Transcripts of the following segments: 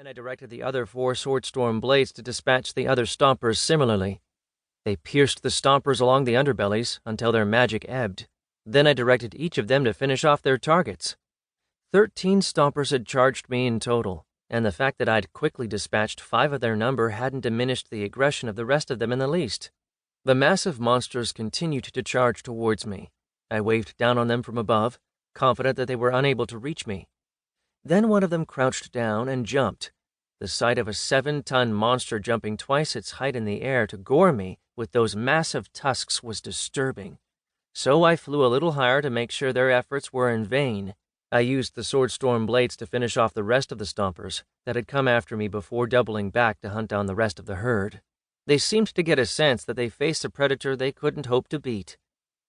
Then I directed the other 4 Swordstorm blades to dispatch the other stompers similarly. They pierced the stompers along the underbellies until their magic ebbed. Then I directed each of them to finish off their targets. 13 stompers had charged me in total, and the fact that I'd quickly dispatched 5 of their number hadn't diminished the aggression of the rest of them in the least. The massive monsters continued to charge towards me. I waved down on them from above, confident that they were unable to reach me. Then one of them crouched down and jumped. The sight of a 7-ton monster jumping twice its height in the air to gore me with those massive tusks was disturbing. So I flew a little higher to make sure their efforts were in vain. I used the Swordstorm blades to finish off the rest of the stompers that had come after me before doubling back to hunt down the rest of the herd. They seemed to get a sense that they faced a predator they couldn't hope to beat.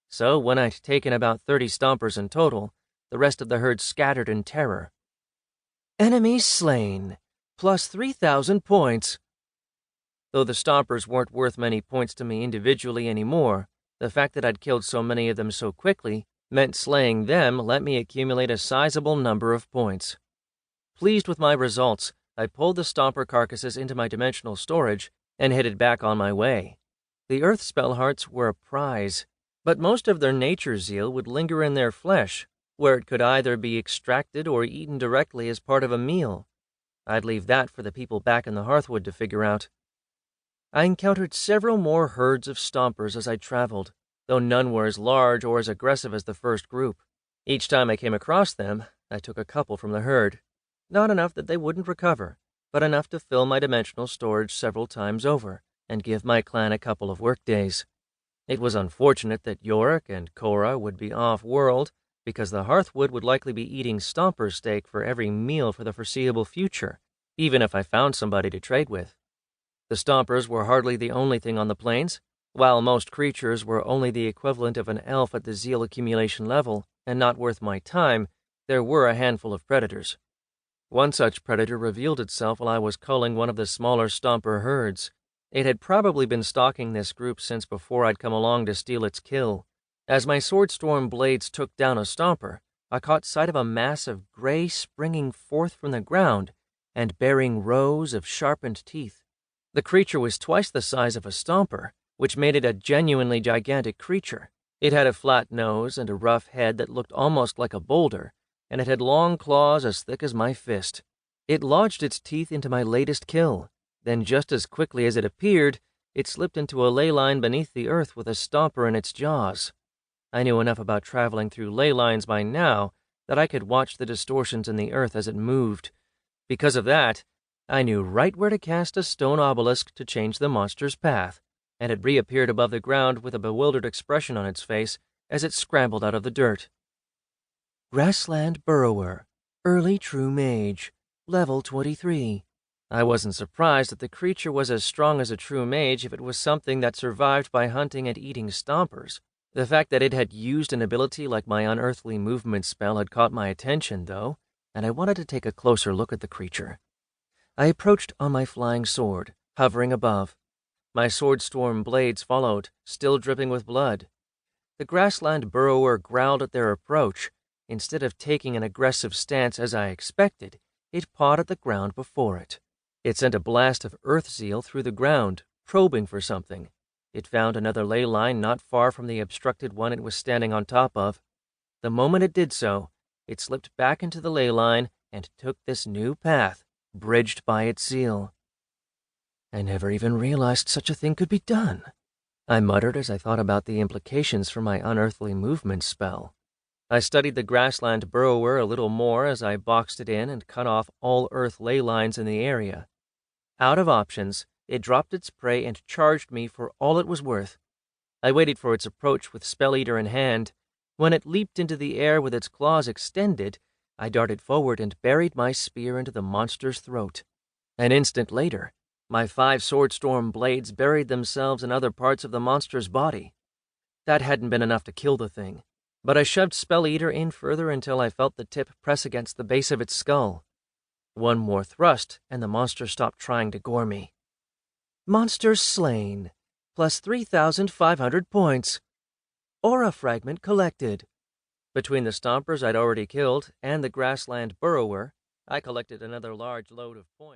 So when I'd taken about 30 stompers in total, the rest of the herd scattered in terror. Enemy slain, plus 3,000 points. Though the stompers weren't worth many points to me individually anymore, the fact that I'd killed so many of them so quickly meant slaying them let me accumulate a sizable number of points. Pleased with my results, I pulled the stomper carcasses into my dimensional storage and headed back on my way. The Earth Spell Hearts were a prize, but most of their nature zeal would linger in their flesh, where it could either be extracted or eaten directly as part of a meal. I'd leave that for the people back in the Hearthwood to figure out. I encountered several more herds of stompers as I traveled, though none were as large or as aggressive as the first group. Each time I came across them, I took a couple from the herd. Not enough that they wouldn't recover, but enough to fill my dimensional storage several times over and give my clan a couple of workdays. It was unfortunate that Yorick and Cora would be off-world, because the Hearthwood would likely be eating stomper steak for every meal for the foreseeable future, even if I found somebody to trade with. The stompers were hardly the only thing on the plains. While most creatures were only the equivalent of an elf at the zeal accumulation level and not worth my time, there were a handful of predators. One such predator revealed itself while I was culling one of the smaller stomper herds. It had probably been stalking this group since before I'd come along to steal its kill. As my Swordstorm blades took down a stomper, I caught sight of a mass of gray springing forth from the ground and bearing rows of sharpened teeth. The creature was twice the size of a stomper, which made it a genuinely gigantic creature. It had a flat nose and a rough head that looked almost like a boulder, and it had long claws as thick as my fist. It lodged its teeth into my latest kill. Then just as quickly as it appeared, it slipped into a ley line beneath the earth with a stomper in its jaws. I knew enough about traveling through ley lines by now that I could watch the distortions in the earth as it moved. Because of that, I knew right where to cast a stone obelisk to change the monster's path, and it reappeared above the ground with a bewildered expression on its face as it scrambled out of the dirt. Grassland Burrower, Early True Mage, Level 23. I wasn't surprised that the creature was as strong as a true mage if it was something that survived by hunting and eating stompers. The fact that it had used an ability like my unearthly movement spell had caught my attention, though, and I wanted to take a closer look at the creature. I approached on my flying sword, hovering above. My Swordstorm blades followed, still dripping with blood. The Grassland Burrower growled at their approach. Instead of taking an aggressive stance as I expected, it pawed at the ground before it. It sent a blast of earth zeal through the ground, probing for something. It found another ley line not far from the obstructed one it was standing on top of. The moment it did so, it slipped back into the ley line and took this new path, bridged by its zeal. I never even realized such a thing could be done, I muttered as I thought about the implications for my unearthly movement spell. I studied the Grassland Burrower a little more as I boxed it in and cut off all earth ley lines in the area. Out of options, it dropped its prey and charged me for all it was worth. I waited for its approach with Spell Eater in hand. When it leaped into the air with its claws extended, I darted forward and buried my spear into the monster's throat. An instant later, my 5 Swordstorm blades buried themselves in other parts of the monster's body. That hadn't been enough to kill the thing, but I shoved Spell Eater in further until I felt the tip press against the base of its skull. One more thrust, and the monster stopped trying to gore me. Monster slain, plus 3,500 points. Aura fragment collected. Between the stompers I'd already killed and the Grassland Burrower, I collected another large load of points.